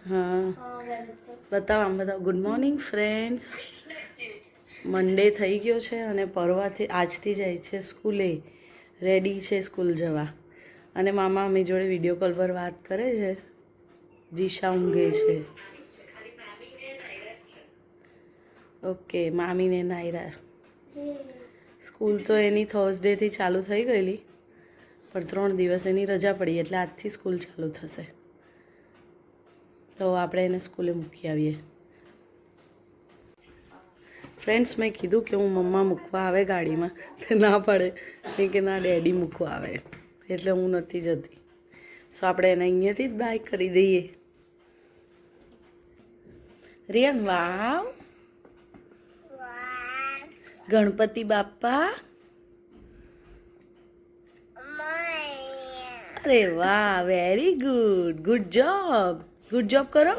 हाँ बताओ आम बताओ। Good morning friends. મંડે થઈ ગયો છે અને પરવાથી આજથી જાય છે સ્કૂલે, રેડી છે સ્કૂલ જવા. અને મામા અમી જોડે વિડીયો કોલ પર વાત કરે છે. જીશા ઊંઘે છે. ઓકે, મામીને નાયરા. સ્કૂલ તો એની થર્સડેથી ચાલુ થઈ ગયેલી, પણ 3 દિવસ એની રજા પડી એટલે આજથી સ્કૂલ ચાલુ થશે. તો આપણે એને સ્કૂલે મૂકી આવીએ. ફ્રેન્ડ્સ, મેં કીધું કે હું મમ્મા મૂકવા આવે ગાડીમાં, તો ના પડે કે ના ડેડી મૂકવા આવે, એટલે હું નથી જતી. સો આપણે એને અહીંયાથી જ બાય કરી દઈએ. રિયાન, વાવ, ગણપતિ બાપ્પા. અરે વાહ, very good, good job, good job કરો.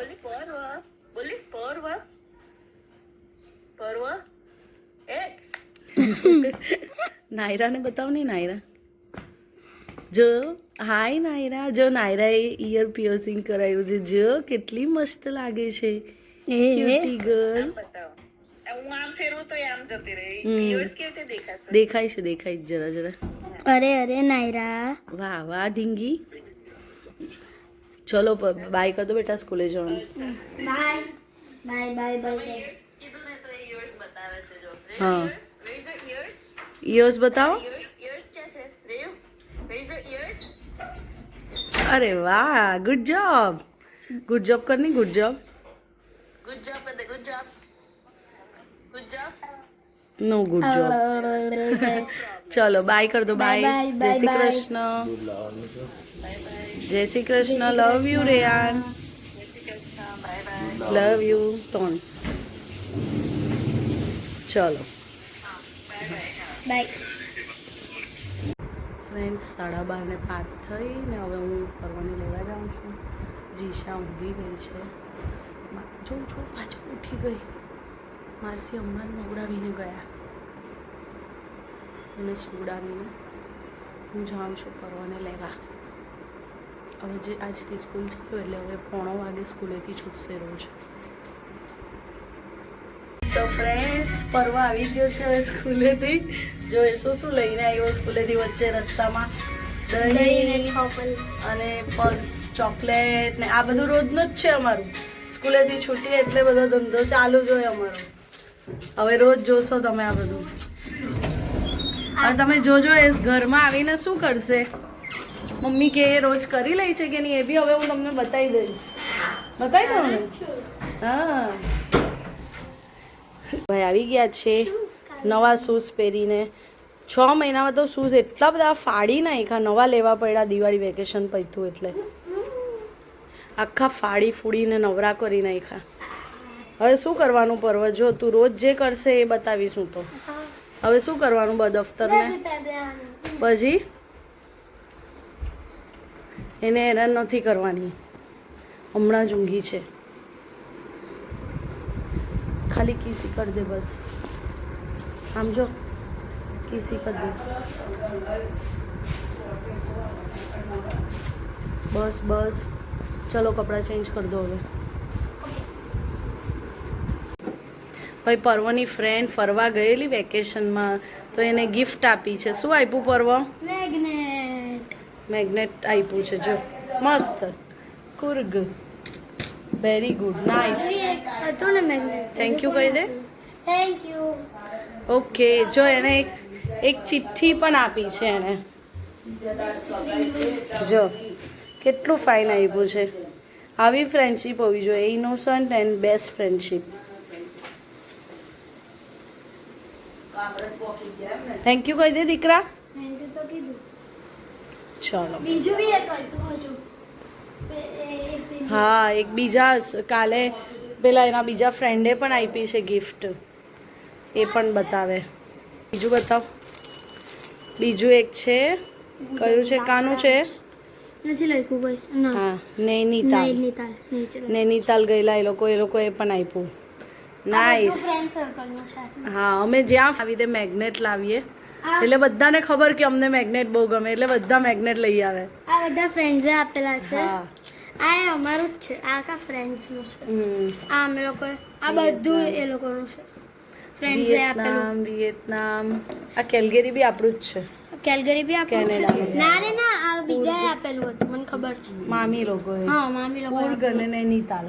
નાયરાને બતાવ ને. નાયરા જો, હાય નાયરા. જો નાયરાએ ઇયર પિયર્સિંગ કરાવ્યું છે. જો કેટલી મસ્ત લાગે છે, ક્યુટી ગર્લ. દેખાય છે, દેખાય જરા જરા. અરે અરે નાયરા, વાહ વાહ ઢીંગી. ચલો બાય કર દો બેટા, સ્કૂલે જવાનું. Bye bye bye bye. હા, ઇયર્સ બતાવો. અરે વાહ, ગુડ જોબ, ગુડ જોબ કરની. Good job, no good job. ચલો બાય કર દો. Bye. Jai Shri Krishna. Jai Shri Krishna. Love you Reyan. Love you તોન. ચલો બાય. ફ્રેન્ડ્સ, 12:30 થઈ ને હવે હું પરવાને લેવા જાઉં છું. જીશા ઊંઘી ગઈ છે. જોઉં છું પાછું ઉઠી ગઈ. માસી હમણાં જ નવડાવીને ગયા. એને સુવડાવીને હું જાઉં છું પરવાને લેવા. હવે જે આજથી સ્કૂલ ચાલુ એટલે હવે 9:15 વાગે સ્કૂલેથી છૂટશે રોજ. સો ફ્રેન્ડ્સ, પરવા આવી ગયો છે હવે સ્કૂલેથી. જો એ શું લઈને આવ્યો સ્કૂલેથી વચ્ચે રસ્તામાં? દહીં અને પલ્સ ચોકલેટ ને આ બધું રોજનું જ છે અમારું. સ્કૂલેથી છૂટીએ એટલે બધો ધંધો ચાલુ જ હોય અમારો. હવે રોજ જોશો તમે આ બધું. હવે તમે જોજો એ ઘરમાં આવીને શું કરશે. મમ્મી કે એ રોજ કરી લે છે કે નહીં, એ બી હવે હું તમને બતાવી દઈશ. બતાવી દઉં ને? હા ભાઈ આવી ગયા છે નવા શૂઝ પહેરીને. 6 મહિનામાં તો શૂઝ એટલા બધા ફાડી નાખ્યા. નવા લેવા પડ્યા દિવાળી વેકેશન પત્યું એટલે. આખા ફાડી ફૂડીને નવરા કરી નાખ્યા. હવે શું કરવાનું પર્વ? જો તું રોજ જે કરશે એ બતાવીશ હું તો. હવે શું કરવાનું દફતરને? પછી એને હેરાન નથી કરવાની. હમણાં જ ઊંઘી છે. ખાલી કીસી કરી દે બસ. આમ જો, કીસી કરી દે બસ બસ. ચલો કપડાં ચેન્જ કરી દો હવે. ભાઈ પર્વની ફ્રેન્ડ ફરવા ગયેલી વેકેશનમાં, તો એને ગિફ્ટ આપી છે. શું આપ્યું પર્વ? મેગ્નેટ આપ્યું છે. જો મસ્ત Coorg. Very good, nice. Thank you કહી દે. Thank you. ઓકે. જો એને એક ચિઠ્ઠી પણ આપી છે એને. જો કેટલું ફાઇન આપ્યું છે. આવી ફ્રેન્ડશીપ હોવી જોઈએ. Innocent and best friendship. Thank you કહી દે દીકરા. થેન્ક યુ તો કીધું. ચલો. બીજું બી એક હતું હજુ. હા, એક બીજા કાલે પેલા એના બીજા ફ્રેન્ડે પણ આપી છે ગિફ્ટ. એ પણ બતાવે. બીજું બતાવ. બીજું એક છે. કયું છે? કાનું છે? નથી લખ્યું કોઈ. હા, નૈનીતાલ. નૈનીતાલ ગયેલા એ લોકોએ પણ આપ્યું. નાઇસ. હા, અમે જ્યાં આવી રીતે મેગ્નેટ લાવીએ એટલે બધાને ખબર કે અમને મેગ્નેટ બહુ ગમે એટલે બધા મેગ્નેટ લઈ આવે. આ બધા ફ્રેન્ડ્સે આપેલા છે. હા, આ અમારું જ છે. આ કા ફ્રેન્ડ્સનું છે. હમ આ અમે લોકો આ બધું એ લોકોનું છે. ફ્રેન્ડ્સે આપેલું. વિયેતનામ આ કેલ્ગરી બી આપણું જ છે. કેલ્ગરી બી આપેલું છે. કેનેડા. ના રે ના આ બીજાએ આપેલું હતું મને ખબર છે. મામી લોકોએ હા મામી લોકો કુર્ગ અને નૈનીતાલ.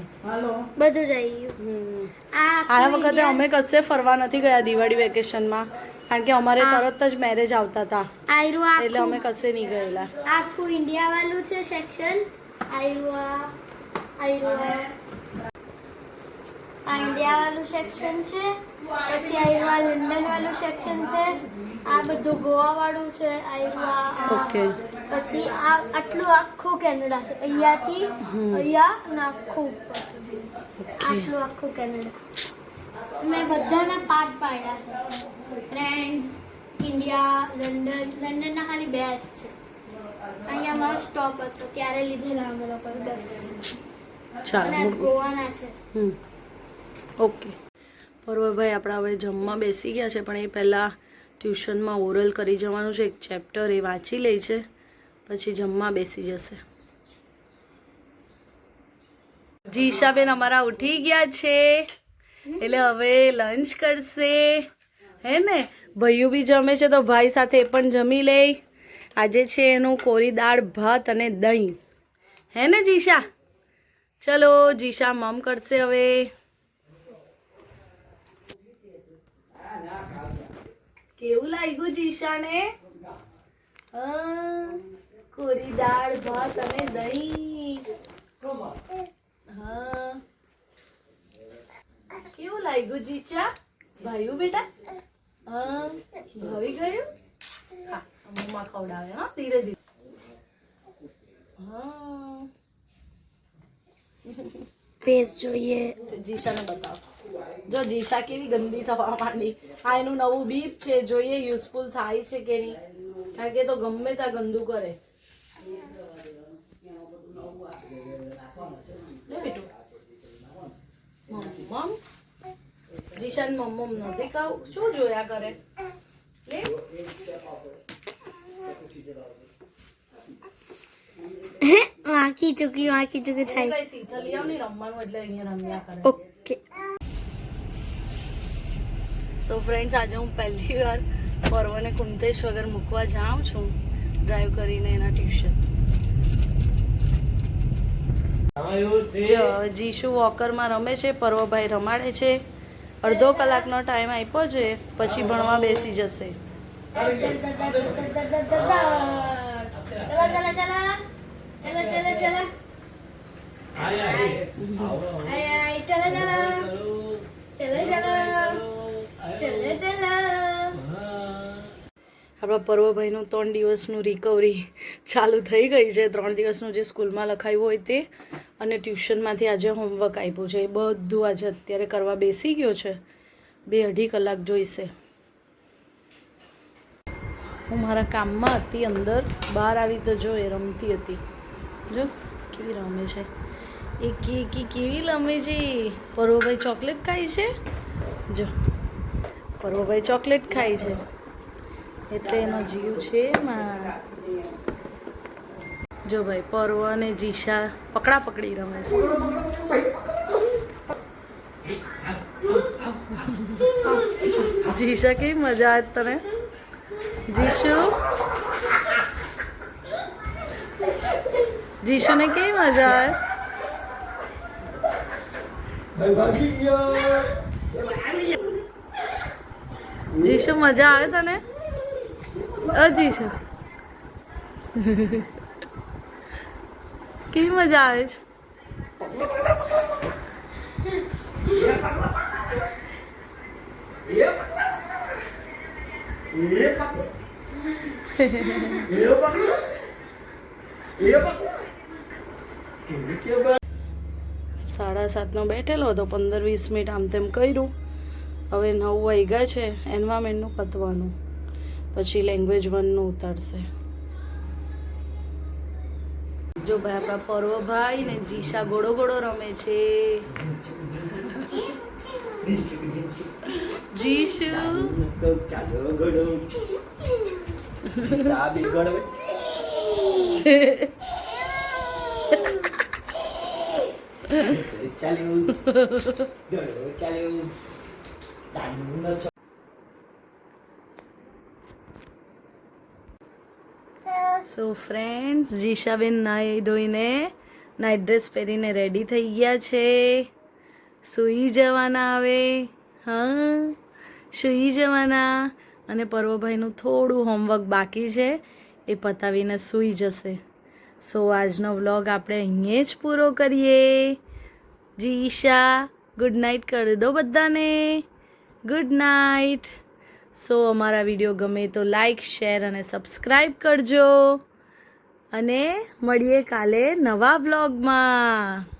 બધું જ આવી ગયું. આ વખતે અમે કશે ફરવા નથી ગયા દિવાળી વેકેશનમાં કારણ કે અમારે તરત જ મેરેજ આવતા હતા આયરું એટલે અમે આખું કશે નહીં ગયેલા. આખું ઇન્ડિયા વાળું છે સેક્શન. આયરું આ ઇન્ડિયા વાળું સેક્શન છે. પછી આયરું આ લંડન વાળું સેક્શન છે. આ બધું ગોવા વાળું છે. આયરું આ ઓકે. પછી આ આટલું આખું કેનેડા છે. અહીંયાથી અહીંયા અને આખું ઉપર સુધી. આટલું આખું કેનેડા. મેં બધાના પાર્ટ પાડ્યા છે. ફ્રેન્ડ્સ, ઇન્ડિયા, લંડનના ખાલી 2 જ છે. અહીંયા મારો સ્ટોપ હતો ત્યારે લીધેલા અમે લોકો 10. અને આ ચાલો ગોવાના છે. ઓકે. પર્વભાઈ આપણા હવે જમવા બેસી ગયા છે પણ એ પહેલાં ટ્યુશનમાં ઓરલ કરી જવાનું છે. એક ચેપ્ટર એ વાંચી લે છે પછી જમવા બેસી જશે. જીશાબેન અમારા ઉઠી ગયા છે એટલે હવે લંચ કરશે હે ને. ભાઈઓ બી જમે છે તો ભાઈ સાથે એ પણ જમી લે. આજે છે એનું કોરી દાળ ભાત અને દહીં હે ને જીશા. ચલો જીશા મમ કરશે હવે. કેવું લાગ્યું જીશાને? કોરી દાળ ભાત અને દહીં. હા કેવું લાગ્યું જીચા? ભાઈયું બેટા? ભાવી ગયું? હા અમ્મા ખવડાવે હા ધીરે ધીરે. હા પેસ્ટ જોઈએ. જીશાને બતાવો. જો જીશા કેવી ગંદી થવા માંડી. આ એનું નવું બીપ છે જોઈએ યુઝફુલ થાય છે કે નહીં કારણ કે તો ગમે ત્યાં ગંદુ કરે. લે બેટું મમ જીશાન મમ નથી ખાવું. શું જોયા કરે લે. વાંકી ચૂકી થાય કઈ તીથલ આવ નહીં રમવાનું એટલે અહીંયા રમ્યા કરે. ઓકે. સો ફ્રેન્ડ્સ આજે હું પહેલી વાર પર્વને કુંતેશ વગર મૂકવા જાઉં છું ડ્રાઈવ કરીને એના ટ્યુશન. જીશુ વોકરમાં રમે છે, પર્વભાઈ રમાડે છે. અડધો કલાકનો ટાઈમ આપ્યો છે પછી ભણવા બેસી જશે. આપણા પર્વભાઈનું 3 દિવસનું રિકવરી ચાલુ થઈ ગઈ છે. 3 દિવસનું જે સ્કૂલમાં લખાયું હોય તે અને ટ્યુશનમાંથી આજે હોમવર્ક આપ્યું છે એ બધું આજે અત્યારે કરવા બેસી ગયો છે. 2-2.5 કલાક જોઈશે. હું મારા કામમાં હતી અંદર, બહાર આવી તો જો એ રમતી હતી. જો કેવી રમે છે એ કેવી રમે છે. પર્વભાઈ ચોકલેટ ખાય છે. જો પર્વભાઈ ચોકલેટ ખાય છે એટલે એનો જીવ છે એમાં. જો ભાઈ પર્વ અને જીશા પકડા પકડી રમે છે. જીશા કેવી મજા આવે તને? જીશુને કેવી મજા આવે? જીશુ મજા આવે તને? જીશુ કેવી મજા આવે છે? સાડા 7નો બેઠેલો હતો, 15-20 મિનિટ આમ તેમ કર્યું. હવે 9 વાગ્યા છે. એન્વાયરમેન્ટનું પતવાનું પછી લેંગ્વેજ 1નું ઉતારશે. જો ભાઈ આપણા પર્વભાઈ ને જીશા ગોળો ગોળો રમે છે. જીશુ ચાલ્યું ગળો ચાલ્યું દાદુનો સો ફ્રેન્ડ્સ જીશાબેન નાહી ધોઈને નાઇટ ડ્રેસ પહેરીને રેડી થઈ ગયા છે. સૂઈ જવાના હવે. હા, સૂઈ જવાના. અને પર્વભાઈનું થોડું હોમવર્ક બાકી છે, એ પતાવીને સૂઈ જશે. સો આજનો વ્લોગ આપણે અહીંયા જ પૂરો કરીએ. જીશા ગુડ નાઇટ કરી દો બધાને. Good night. સો અમારા વિડીયો ગમે તો લાઈક, શેર અને સબસ્ક્રાઈબ કરજો. અને મળીએ કાલે નવા વ્લોગમાં.